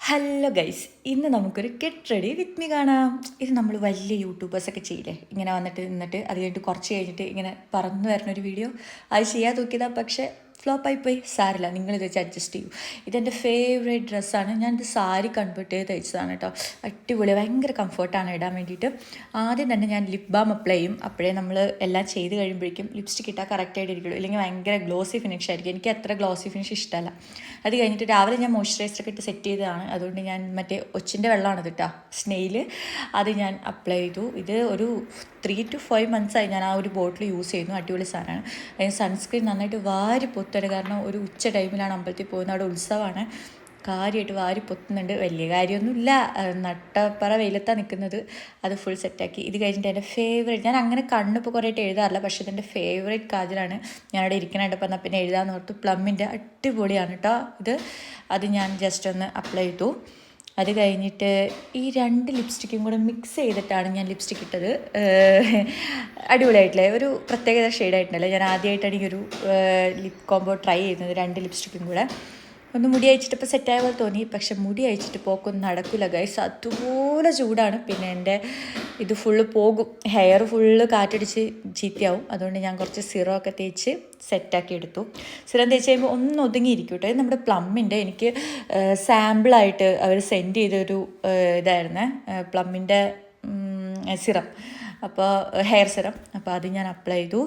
Hello guys, ഇന്ന് നമുക്കൊരു get ready with me കാണാം. ഇത് നമ്മൾ വലിയ യൂട്യൂബേഴ്സൊക്കെ ചെയ്യില്ലേ, ഇങ്ങനെ വന്നിട്ട് നിന്നിട്ട് അത് കഴിഞ്ഞിട്ട് കുറച്ച് കഴിഞ്ഞിട്ട് ഇങ്ങനെ പറന്നു വരുന്ന ഒരു വീഡിയോ. അത് ചെയ്യാൻ നോക്കിയതാണ്, പക്ഷേ ഫ്ലോപ്പായിപ്പോയി. സാരില്ല, നിങ്ങളിത് വെച്ച് അഡ്ജസ്റ്റ് ചെയ്യൂ. ഇതെൻ്റെ ഫേവറേറ്റ് ഡ്രസ്സാണ്. ഞാനിത് സാരി കൺവേർട്ട് ചെയ്ത് തയ്ച്ചതാണ് കേട്ടോ. അടിപൊളി, ഭയങ്കര കംഫർട്ടാണ് ഇടാൻ വേണ്ടിയിട്ട്. ആദ്യം തന്നെ ഞാൻ ലിപ് ബാം അപ്ലൈ ചെയ്യും. അപ്പോഴേ നമ്മൾ എല്ലാം ചെയ്ത് കഴിയുമ്പോഴേക്കും ലിപ്സ്റ്റിക് ഇട്ടാൽ കറക്റ്റായിട്ട് ഇരിക്കുള്ളൂ, ഇല്ലെങ്കിൽ ഭയങ്കര ഗ്ലോസി ഫിനിഷ് ആയിരിക്കും. എനിക്ക് അത്ര ഗ്ലോസി ഫിനിഷ് ഇഷ്ടമല്ല. അത് കഴിഞ്ഞിട്ട് രാവിലെ ഞാൻ മോയ്സ്ചറൈസറൊക്കെ ഇട്ട് സെറ്റ് ചെയ്തതാണ്. അതുകൊണ്ട് ഞാൻ മറ്റേ ഒച്ചിൻ്റെ വെള്ളമാണ് കേട്ടോ, സ്നെയിൽ, അത് ഞാൻ അപ്ലൈ ചെയ്തു. ഇത് ഒരു 3 to 5 months ആയി ഞാൻ ആ ഒരു ബോട്ടിൽ യൂസ് ചെയ്യുന്നു. അടിപൊളി സാധനമാണ്. അതിന് സൺസ്ക്രീൻ നന്നായിട്ട് വാരി പൊത്തണ്, കാരണം ഒരു ഉച്ച ടൈമിലാണ് അമ്പലത്തിൽ പോകുന്നത്, അവിടെ ഉത്സവമാണ്. കാര്യമായിട്ട് വാരി പൊത്തുന്നുണ്ട്. വലിയ കാര്യമൊന്നുമില്ല, നട്ടപ്പറ വെയിലത്താണ് നിൽക്കുന്നത്. അത് ഫുൾ സെറ്റാക്കി. ഇത് കഴിഞ്ഞിട്ട് എൻ്റെ ഫേവറേറ്റ്, ഞാൻ അങ്ങനെ കണ്ണിപ്പോൾ കുറേയായിട്ട് എഴുതാറില്ല, പക്ഷേ ഇതെൻ്റെ ഫേവറേറ്റ് കാജലാണ്. ഞാനവിടെ ഇരിക്കാനായിട്ട് പറഞ്ഞാൽ പിന്നെ എഴുതാമെന്ന് ഓർത്തു. പ്ലമ്മിൻ്റെ അടിപൊളിയാണ് കേട്ടോ ഇത്. അത് ഞാൻ ജസ്റ്റ് ഒന്ന് അപ്ലൈ ചെയ്തു. അത് കഴിഞ്ഞിട്ട് ഈ 2 ലിപ്സ്റ്റിക്കും കൂടെ മിക്സ് ചെയ്തിട്ടാണ് ഞാൻ ലിപ്സ്റ്റിക് ഇട്ടത്. അടിപൊളിയായിട്ടില്ലേ, ഒരു പ്രത്യേകത ഷെയ്ഡായിട്ടുണ്ടല്ലോ. ഞാൻ ആദ്യമായിട്ടാണ് ഈ ഒരു ലിപ് കോംബോ ട്രൈ ചെയ്യുന്നത്, 2 ലിപ്സ്റ്റിക്കും കൂടെ. ഒന്ന് മുടി അയച്ചിട്ടിപ്പോൾ സെറ്റായ പോലെ തോന്നി, പക്ഷെ മുടി അയച്ചിട്ട് പോക്കൊന്നും നടക്കില്ല ഗൈസ്, അതുപോലെ ചൂടാണ്. പിന്നെ എൻ്റെ ഇത് ഫുള്ള് പോകും, ഹെയർ ഫുള്ള് കാറ്റടിച്ച് ചീത്തയാവും. അതുകൊണ്ട് ഞാൻ കുറച്ച് സിറോ ഒക്കെ തേച്ച് സെറ്റാക്കി എടുത്തു. സിറം തേച്ച് കഴിയുമ്പോൾ ഒന്ന് ഒതുങ്ങിയിരിക്കും കേട്ടോ. ഇത് നമ്മുടെ പ്ലമ്മിൻ്റെ, എനിക്ക് സാമ്പിളായിട്ട് അവർ സെൻഡ് ചെയ്തൊരു ഇതായിരുന്നു, പ്ലമ്മിൻ്റെ സിറം. അപ്പോൾ ഹെയർ സിറം, അപ്പോൾ അത് ഞാൻ അപ്ലൈ ചെയ്തു.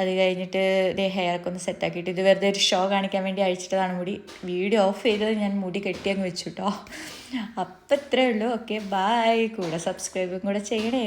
അത് കഴിഞ്ഞിട്ട് ഇതേ ഹെയറൊക്കെ ഒന്ന് സെറ്റാക്കിയിട്ട്, ഇത് വെറുതെ ഒരു ഷോ കാണിക്കാൻ വേണ്ടി അഴിച്ചിട്ടതാണ് മുടി. വീഡിയോ ഓഫ് ചെയ്തത് ഞാൻ മുടി കെട്ടിയങ്ങ് വെച്ചു കേട്ടോ. അപ്പം ഇത്രയേ ഉള്ളൂ. Okay, bye. കൂടെ സബ്സ്ക്രൈബും കൂടെ ചെയ്യണേ.